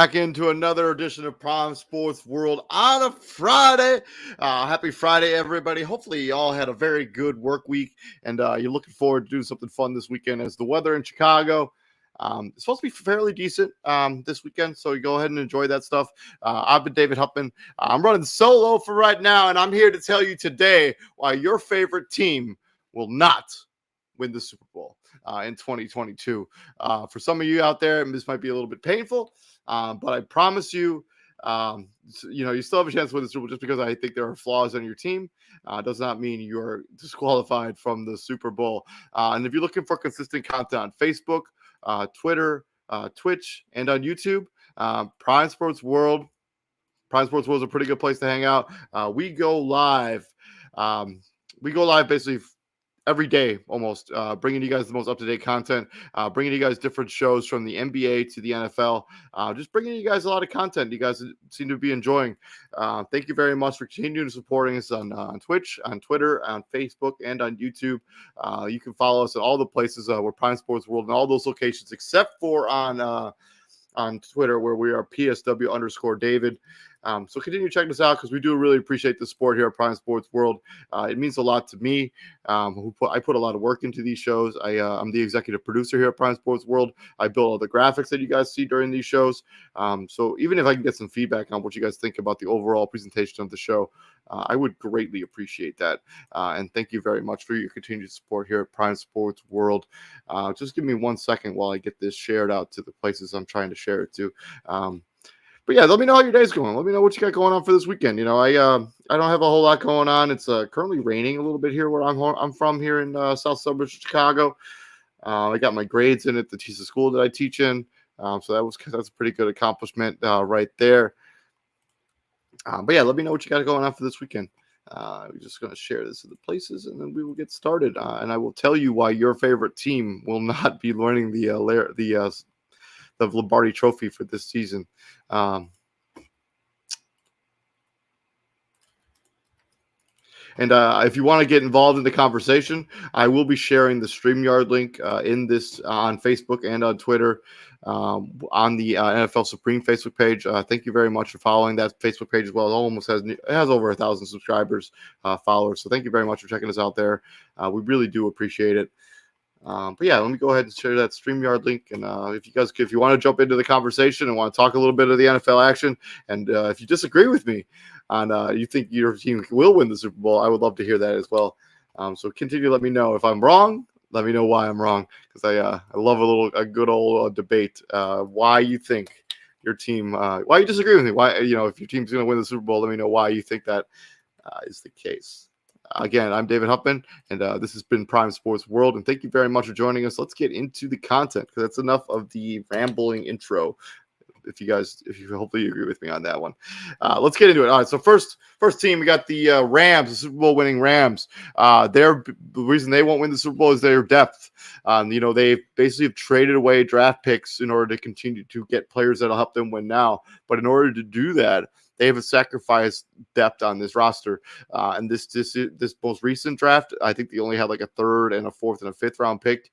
Back into another edition of Prime Sports World on a Friday. Happy Friday, everybody. Hopefully, you all had a very good work week and you're looking forward to doing something fun this weekend as the weather in Chicago. It's supposed to be fairly decent this weekend, so you go ahead and enjoy that stuff. I've been David Huppman. I'm running solo for right now, and I'm here to tell you today why your favorite team will not win the Super Bowl in 2022. For some of you out there, this might be a little bit painful, but I promise you, you still have a chance to win the Super Bowl. Just because I think there are flaws on your team does not mean you're disqualified from the Super Bowl. And if you're looking for consistent content on Facebook, Twitter, Twitch, and on YouTube, Prime Sports World. Prime Sports World is a pretty good place to hang out. We go live. Basically every day almost, bringing you guys the most up-to-date content, bringing you guys different shows from the NBA to the NFL, just bringing you guys a lot of content you guys seem to be enjoying. Thank you very much for continuing supporting us on Twitch, on Twitter, on Facebook, and on YouTube. You can follow us at all the places we're Prime Sports World in all those locations except for on Twitter, where we are PSW_David. So continue checking us out because we do really appreciate the support here at Prime Sports World. It means a lot to me. I put a lot of work into these shows. I'm the executive producer here at Prime Sports World. I build all the graphics that you guys see during these shows. So even if I can get some feedback on what you guys think about the overall presentation of the show, I would greatly appreciate that. And thank you very much for your continued support here at Prime Sports World. Just give me 1 second while I get this shared out to the places I'm trying to share it to. But yeah, let me know how your day's going. Let me know what you got going on for this weekend. I don't have a whole lot going on. It's currently raining a little bit here where I'm from here in South Suburbs of Chicago. I got my grades in at the school that I teach in, so that's a pretty good accomplishment right there. But yeah, let me know what you got going on for this weekend. We're just going to share this to the places, and then we will get started. And I will tell you why your favorite team will not be learning the Lombardi Trophy for this season. And if you want to get involved in the conversation, I will be sharing the StreamYard link in this on Facebook and on Twitter on the NFL Supreme Facebook page. Thank you very much for following that Facebook page as well. It has over 1,000 subscribers, followers. So thank you very much for checking us out there. We really do appreciate it. But yeah, let me go ahead and share that StreamYard link. And if you want to jump into the conversation and want to talk a little bit of the NFL action, and if you disagree with me on you think your team will win the Super Bowl, I would love to hear that as well. So continue to let me know if I'm wrong. Let me know why I'm wrong, because I love a good old debate. Why you think your team? Why you disagree with me? Why if your team's going to win the Super Bowl? Let me know why you think that is the case. Again, I'm David Huppman, and this has been Prime Sports World, and thank you very much for joining us. Let's get into the content, because that's enough of the rambling intro. If you hopefully you agree with me on that one. Let's get into it. All right, so first team, we got the Rams, the Super Bowl winning Rams. The reason they won't win the Super Bowl is their depth. They basically have traded away draft picks in order to continue to get players that'll help them win now. But in order to do that, they have a sacrifice depth on this roster. And this most recent draft, I think they only had like a third and a fourth and a fifth round pick.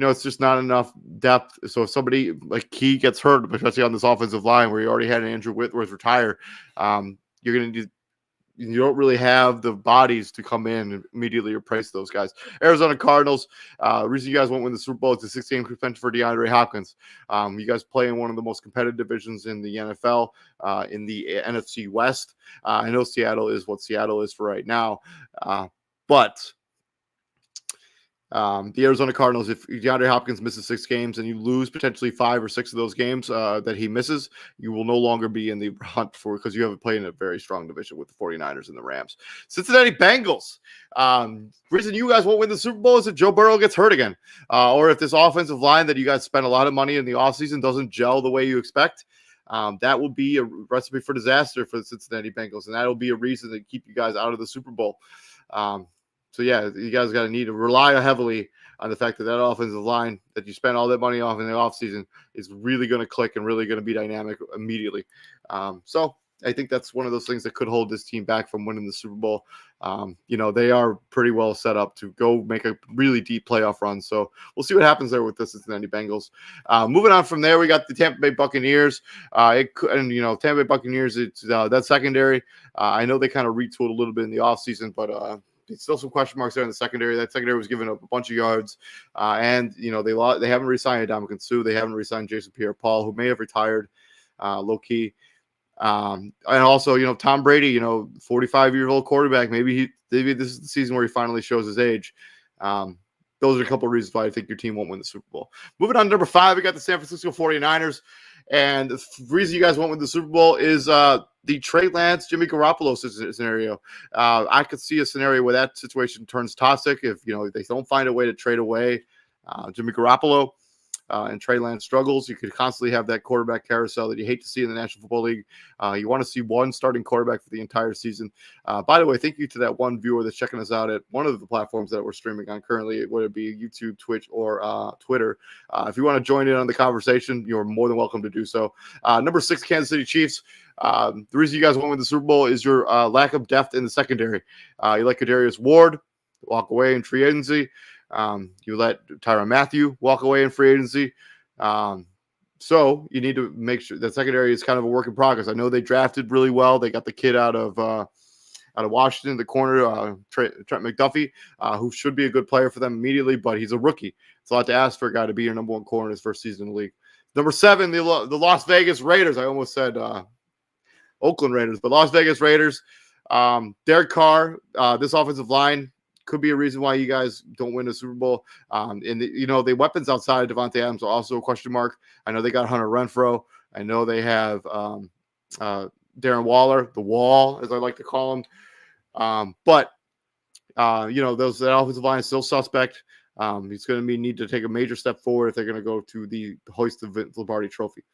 It's just not enough depth. So if somebody like Key gets hurt, especially on this offensive line where you already had an Andrew Whitworth retire, you're going to you don't really have the bodies to come in and immediately replace those guys. Arizona Cardinals, the reason you guys won't win the Super Bowl is the 6-game suspension for DeAndre Hopkins. You guys play in one of the most competitive divisions in the NFL, in the NFC West. I know Seattle is what Seattle is for right now, but the Arizona Cardinals, if DeAndre Hopkins misses 6 games and you lose potentially 5 or 6 of those games that he misses, you will no longer be in the hunt because you haven't played in a very strong division with the 49ers and the Rams. Cincinnati Bengals. Reason you guys won't win the Super Bowl is if Joe Burrow gets hurt again, or if this offensive line that you guys spent a lot of money in the offseason doesn't gel the way you expect. That will be a recipe for disaster for the Cincinnati Bengals, and that will be a reason to keep you guys out of the Super Bowl. So, yeah, you guys got to need to rely heavily on the fact that offensive line that you spent all that money off in the offseason is really going to click and really going to be dynamic immediately. So I think that's one of those things that could hold this team back from winning the Super Bowl. They are pretty well set up to go make a really deep playoff run. So we'll see what happens there with the Cincinnati Bengals. Moving on from there, we got the Tampa Bay Buccaneers. Tampa Bay Buccaneers, it's that secondary. I know they kind of retooled a little bit in the offseason, but still some question marks there in the secondary. That secondary was giving up a bunch of yards, and they haven't re-signed Ndamukong Suh. They haven't re-signed Jason Pierre-Paul, who may have retired low key. And also, Tom Brady, 45-year-old quarterback. Maybe this is the season where he finally shows his age. Those are a couple of reasons why I think your team won't win the Super Bowl. Moving on to number 5, we got the San Francisco 49ers. And the reason you guys won't win the Super Bowl is the Trey Lance, Jimmy Garoppolo scenario. I could see a scenario where that situation turns toxic if they don't find a way to trade away Jimmy Garoppolo. And Trey Lance struggles. You could constantly have that quarterback carousel that you hate to see in the National Football League. You want to see one starting quarterback for the entire season. By the way, thank you to that one viewer that's checking us out at one of the platforms that we're streaming on currently, whether it be YouTube, Twitch, or Twitter. If you want to join in on the conversation, you're more than welcome to do so. Number 6, Kansas City Chiefs. The reason you guys won't win the Super Bowl is your lack of depth in the secondary. You let Kadarius Ward walk away in free agency. You let Tyrann Mathieu walk away in free agency. So you need to make sure that secondary is kind of a work in progress. I know they drafted really well. They got the kid out of Washington, the corner, Trent McDuffie, who should be a good player for them immediately, but he's a rookie. It's a lot to ask for a guy to be your number 1 corner in his first season in the league. Number 7, the Las Vegas Raiders. I almost said Oakland Raiders, but Las Vegas Raiders. Derek Carr, this offensive line could be a reason why you guys don't win the Super Bowl. The weapons outside of Devontae Adams are also a question mark. I know they got Hunter Renfrow. I know they have Darren Waller, the Wall, as I like to call him. That offensive line is still suspect. He's going to need to take a major step forward if they're going to go to the hoist of Vince Lombardi Trophy.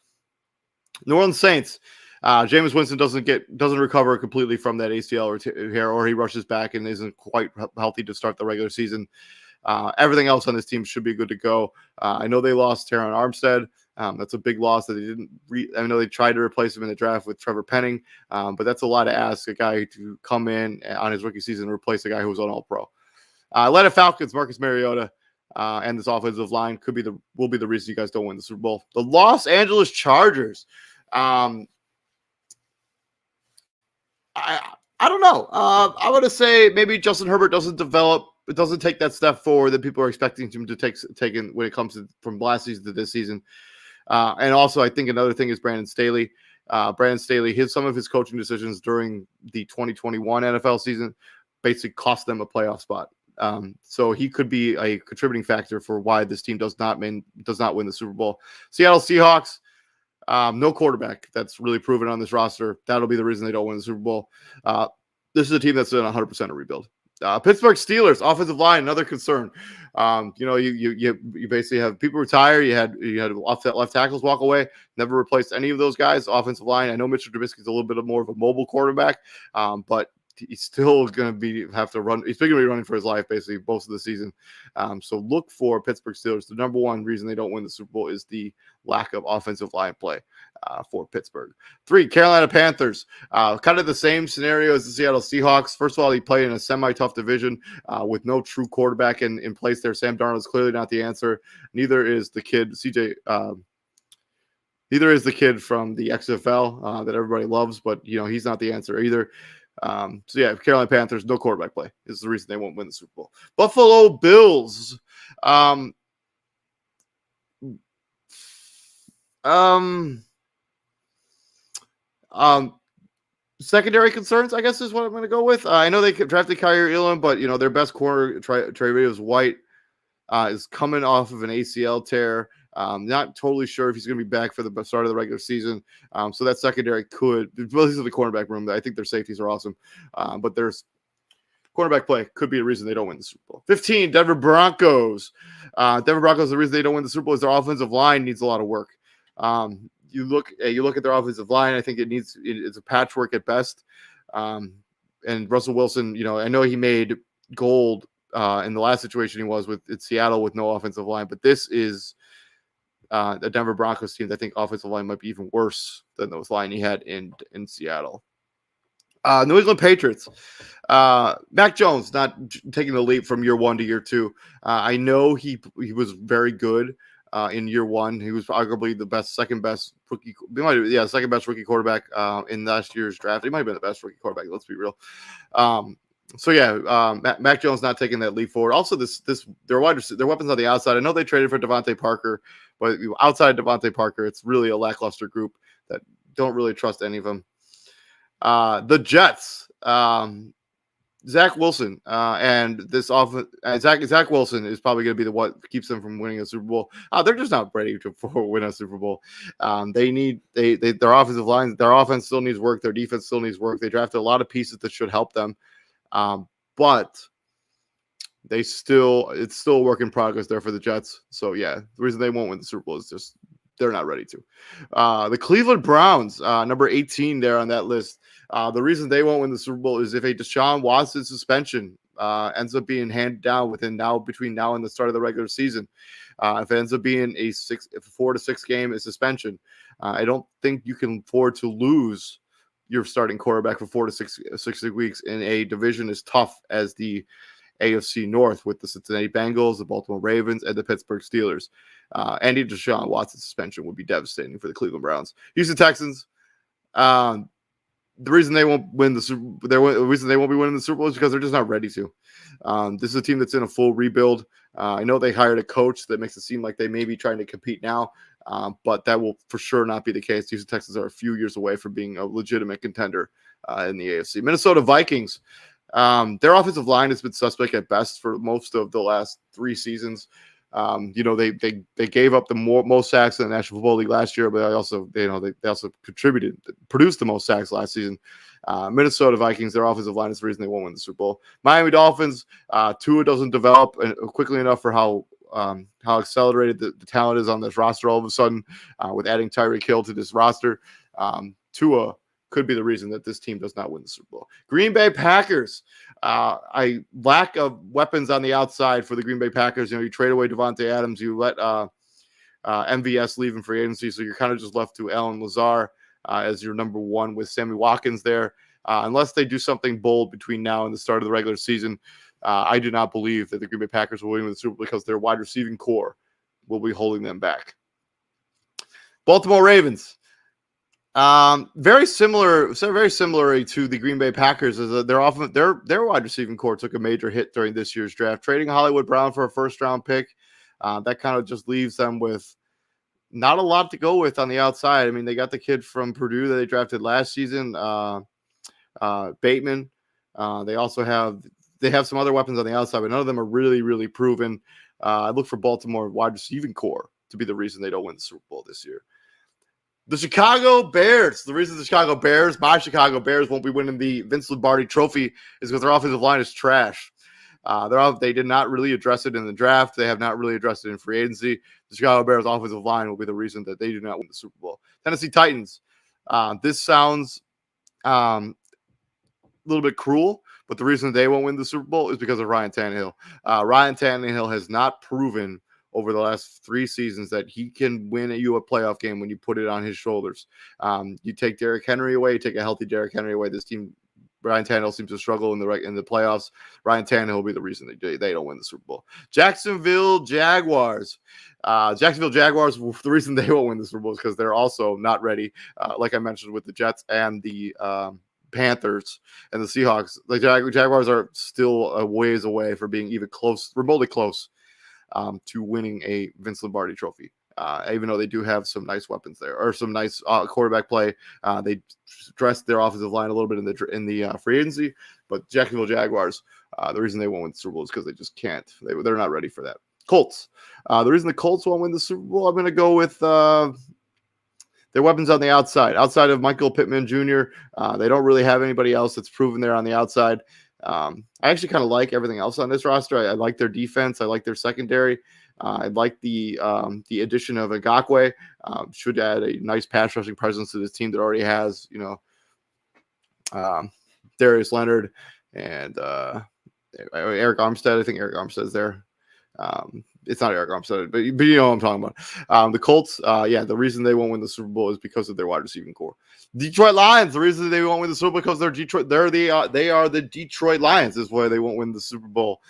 New Orleans Saints. Jameis Winston doesn't recover completely from that ACL or he rushes back and isn't quite healthy to start the regular season. Everything else on this team should be good to go. I know they lost Terron Armstead. That's a big loss that they didn't. I know they tried to replace him in the draft with Trevor Penning, but that's a lot to ask a guy to come in on his rookie season and replace a guy who was on All-Pro. Atlanta Falcons, Marcus Mariota. And this offensive line will be the reason you guys don't win the Super Bowl. The Los Angeles Chargers. I don't know. I want to say maybe Justin Herbert doesn't take that step forward that people are expecting him to take in when it comes to from last season to this season. And also, I think another thing is Brandon Staley. Some of his coaching decisions during the 2021 NFL season basically cost them a playoff spot. So he could be a contributing factor for why this team does not win the Super Bowl. Seattle Seahawks. No quarterback that's really proven on this roster. That'll be the reason they don't win the Super Bowl. This is a team that's in 100% a rebuild. Pittsburgh Steelers offensive line, another concern. You basically have people retire. You had left tackles walk away. Never replaced any of those guys. Offensive line. I know Mitchell Trubisky's a little bit more of a mobile quarterback, but he's still going to have to run. He's going to be running for his life basically most of the season. So look for Pittsburgh Steelers. The number one reason they don't win the Super Bowl is the lack of offensive line play for Pittsburgh. 3, Carolina Panthers. Kind of the same scenario as the Seattle Seahawks. First of all, he played in a semi-tough division with no true quarterback in place there. Sam Darnold is clearly not the answer. Neither is the kid, Neither is the kid from the XFL that everybody loves, but he's not the answer either. Carolina Panthers, no quarterback play is the reason they won't win the Super Bowl. Buffalo Bills. Secondary concerns, I guess, is what I'm going to go with. I know they drafted Kyrie Elam, but their best corner, Travis White, is coming off of an ACL tear. Not totally sure if he's going to be back for the start of the regular season. So that secondary could, well, these are the cornerback room. I think their safeties are awesome. But there's cornerback play could be a reason they don't win the Super Bowl. 15, Denver Broncos. The reason they don't win the Super Bowl is their offensive line needs a lot of work. You look at their offensive line. I think it's a patchwork at best. And Russell Wilson, I know he made gold in the last situation he was with in Seattle with no offensive line, but this is the Denver Broncos team. I think offensive line might be even worse than those line he had in Seattle. New England Patriots. Mac Jones not taking the leap from year 1 to year 2. I know he was very good in year 1. He was arguably the second best rookie quarterback in last year's draft. He might have been the best rookie quarterback. Let's be real. Mac Jones not taking that leap forward. Also, their weapons on the outside. I know they traded for Devontae Parker, but outside Devontae Parker, it's really a lackluster group that don't really trust any of them. The Jets, Zach Wilson, and this Zach Wilson is probably going to be what keeps them from winning a Super Bowl. They're just not ready to win a Super Bowl. Their offensive line, their offense still needs work. Their defense still needs work. They drafted a lot of pieces that should help them, but it's still a work in progress there for the Jets. So yeah, the reason they won't win the Super Bowl is just they're not ready to. The Cleveland Browns, number 18 there on that list. The reason they won't win the Super Bowl is if a Deshaun Watson suspension ends up being handed down between now and the start of the regular season. If it ends up being a 4 to 6 game suspension, I don't think you can afford to lose your starting quarterback for 4 to 6 weeks in a division as tough as the AFC North with the Cincinnati Bengals, the Baltimore Ravens, and the Pittsburgh Steelers. Any Deshaun Watson suspension would be devastating for the Cleveland Browns. Houston Texans. The reason they won't win the reason they won't be winning the Super Bowl is because they're just not ready to. This is a team that's in a full rebuild. I know they hired a coach that makes it seem like they may be trying to compete now, but that will for sure not be the case. Houston Texans are a few years away from being a legitimate contender in the AFC. Minnesota Vikings. Their offensive line has been suspect at best for most of the last 3 seasons. They gave up the most sacks in the National Football League last year, but they also produced the most sacks last season. Minnesota Vikings, their offensive line is the reason they won't win the Super Bowl. Miami Dolphins, Tua doesn't develop quickly enough for how accelerated the talent is on this roster all of a sudden with adding Tyreek Hill to this roster. Tua could be the reason that this team does not win the Super Bowl. Green Bay Packers. A lack of weapons on the outside for the Green Bay Packers. You trade away Devontae Adams. You let MVS leave in free agency, so you're kind of just left to Allen Lazard as your number 1 with Sammy Watkins there. Unless they do something bold between now and the start of the regular season, I do not believe that the Green Bay Packers will win the Super Bowl because their wide receiving core will be holding them back. Baltimore Ravens. Very similar to the Green Bay Packers is that their wide receiving core took a major hit during this year's draft, trading Hollywood Brown for a first-round pick. That kind of just leaves them with not a lot to go with on the outside. I mean, they got the kid from Purdue that they drafted last season, Bateman. They have some other weapons on the outside, but none of them are really, really proven. I look for Baltimore wide receiving core to be the reason they don't win the Super Bowl this year. The Chicago Bears. The reason my Chicago Bears won't be winning the Vince Lombardi trophy is because their offensive line is trash. They did not really address it in the draft. They have not really addressed it in free agency. The Chicago Bears offensive line will be the reason that they do not win the Super Bowl. Tennessee Titans. This sounds a little bit cruel, but the reason they won't win the Super Bowl is because of Ryan Tannehill. Ryan Tannehill has not proven over the last 3 seasons that he can win you a playoff game when you put it on his shoulders. You take Derrick Henry away, you take a healthy Derrick Henry away. This team, Ryan Tannehill seems to struggle in the playoffs. Ryan Tannehill will be the reason they don't win the Super Bowl. Jacksonville Jaguars. The reason they won't win the Super Bowl is because they're also not ready. Like I mentioned with the Jets and the Panthers and the Seahawks. The Jaguars are still a ways away from being even remotely close to winning a Vince Lombardi trophy. Even though they do have some nice weapons there or some nice quarterback play. They dressed their offensive line a little bit in the free agency, but Jacksonville Jaguars, the reason they won't win the Super Bowl is because they just can't. They're not ready for that. Colts. The reason the Colts won't win the Super Bowl, I'm going to go with their weapons on the outside. Outside of Michael Pittman Jr., they don't really have anybody else that's proven there on the outside. I actually kind of like everything else on this roster. I like their defense. I like their secondary. I like the addition of Ngakoue. Should add a nice pass rushing presence to this team that already has, Darius Leonard and Eric Armstead. I think Eric Armstead's there. It's not Eric Armstead, but you know what I'm talking about. The Colts, the reason they won't win the Super Bowl is because of their wide receiving core. Detroit Lions, the reason they won't win the Super Bowl because they're Detroit. They are the Detroit Lions is why they won't win the Super Bowl.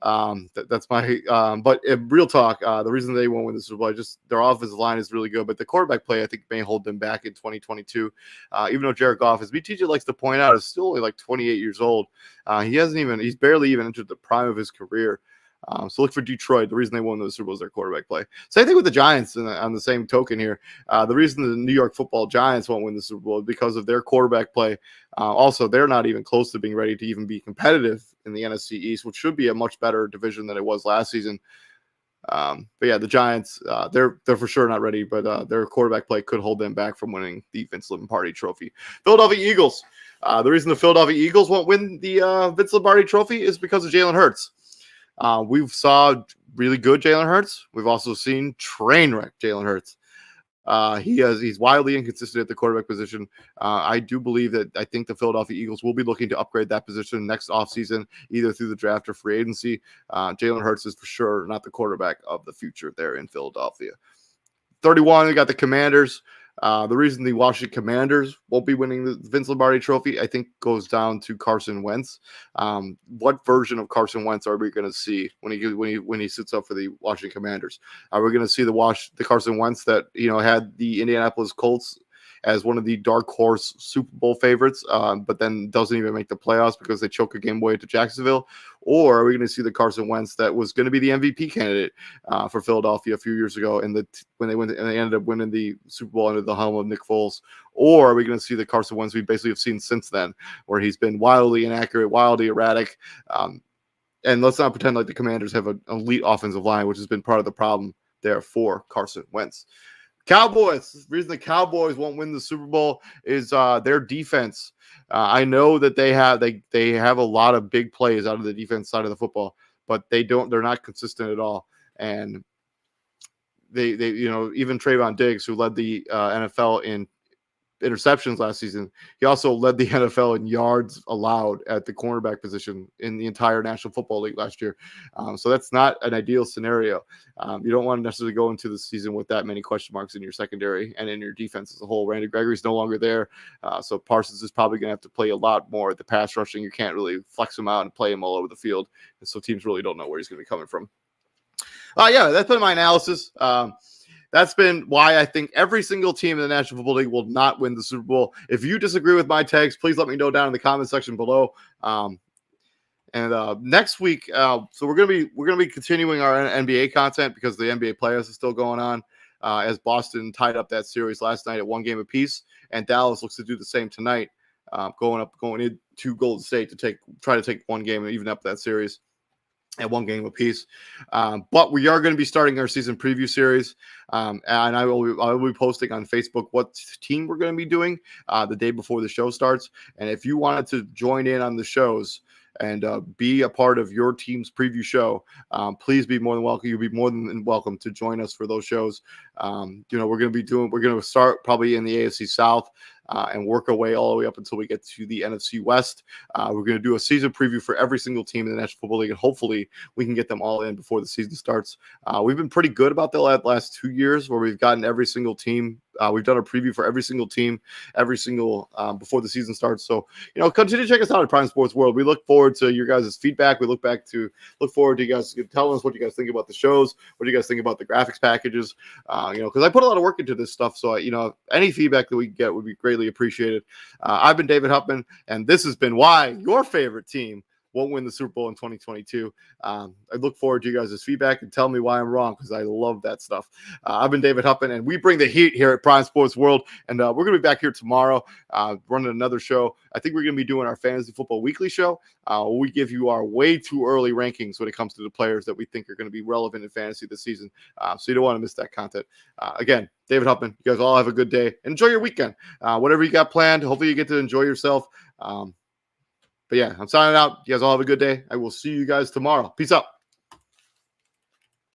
That's my. But in real talk, the reason they won't win the Super Bowl, their offensive line is really good, but the quarterback play I think may hold them back in 2022. Even though Jared Goff, as BTJ likes to point out, is still only like 28 years old. He's barely even entered the prime of his career. So look for Detroit. The reason they won the Super Bowl is their quarterback play. Same thing with the Giants on the same token here. The reason the New York Football Giants won't win the Super Bowl is because of their quarterback play. Also, they're not even close to being ready to even be competitive in the NFC East, which should be a much better division than it was last season. But yeah, the Giants, they're for sure not ready, but their quarterback play could hold them back from winning the Vince Lombardi Trophy. Philadelphia Eagles. The reason the Philadelphia Eagles won't win the Vince Lombardi Trophy is because of Jalen Hurts. We've saw really good Jalen Hurts. We've also seen train wreck Jalen Hurts. He's wildly inconsistent at the quarterback position. I think the Philadelphia Eagles will be looking to upgrade that position next offseason, either through the draft or free agency. Jalen Hurts is for sure not the quarterback of the future there in Philadelphia. 31, we got the Commanders. The reason the Washington Commanders won't be winning the Vince Lombardi Trophy, I think, goes down to Carson Wentz. What version of Carson Wentz are we going to see when he sits up for the Washington Commanders? Are we going to see the Carson Wentz that had the Indianapolis Colts as one of the dark horse Super Bowl favorites, but then doesn't even make the playoffs because they choke a game away to Jacksonville? Or are we going to see the Carson Wentz that was going to be the MVP candidate for Philadelphia a few years ago, when they ended up winning the Super Bowl under the helm of Nick Foles? Or are we going to see the Carson Wentz we basically have seen since then, where he's been wildly inaccurate, wildly erratic? And let's not pretend like the Commanders have an elite offensive line, which has been part of the problem there for Carson Wentz. Cowboys. The reason the Cowboys won't win the Super Bowl is their defense. I know that they have a lot of big plays out of the defense side of the football, but they're not consistent at all. And they even Trayvon Diggs, who led the NFL in interceptions last season, he also led the NFL in yards allowed at the cornerback position in the entire National Football League last year. So that's not an ideal scenario. You don't want to necessarily go into the season with that many question marks in your secondary and in your defense as a whole. Randy Gregory's no longer there, so Parsons is probably going to have to play a lot more at the pass rushing. You can't really flex him out and play him all over the field, and so teams really don't know where he's going to be coming from. That's been my analysis. That's been why I think every single team in the National Football League will not win the Super Bowl. If you disagree with my takes, please let me know down in the comment section below. Next week, so we're gonna be continuing our NBA content because the NBA playoffs is still going on. As Boston tied up that series last night at 1 game apiece, and Dallas looks to do the same tonight, going into Golden State to try to take 1 game and even up that series at 1 game apiece. But we are going to be starting our season preview series. And I will be posting on Facebook what team we're going to be doing the day before the show starts. And if you wanted to join in on the shows and be a part of your team's preview show, please be more than welcome. You'll be more than welcome to join us for those shows. We're going to start probably in the AFC South and work our way all the way up until we get to the NFC West. We're going to do a season preview for every single team in the National Football League, and hopefully we can get them all in before the season starts. We've been pretty good about the last 2 years where we've gotten every single team. We've done a preview for every single team, before the season starts. So, continue to check us out at Prime Sports World. We look forward to your guys' feedback. We look forward to you guys telling us what you guys think about the shows, what do you guys think about the graphics packages, because I put a lot of work into this stuff. So, any feedback that we get would be greatly appreciated. I've been David Huppman, and this has been why your favorite team won't win the Super Bowl in 2022. I look forward to you guys' feedback and tell me why I'm wrong, because I love that stuff. I've been David Huppman, and we bring the heat here at Prime Sports World. And we're going to be back here tomorrow running another show. I think we're going to be doing our Fantasy Football Weekly show. We give you our way too early rankings when it comes to the players that we think are going to be relevant in fantasy this season. So you don't want to miss that content. Again, David Huppman, you guys all have a good day. Enjoy your weekend. Whatever you got planned, hopefully you get to enjoy yourself. But yeah, I'm signing out. You guys all have a good day. I will see you guys tomorrow. Peace out.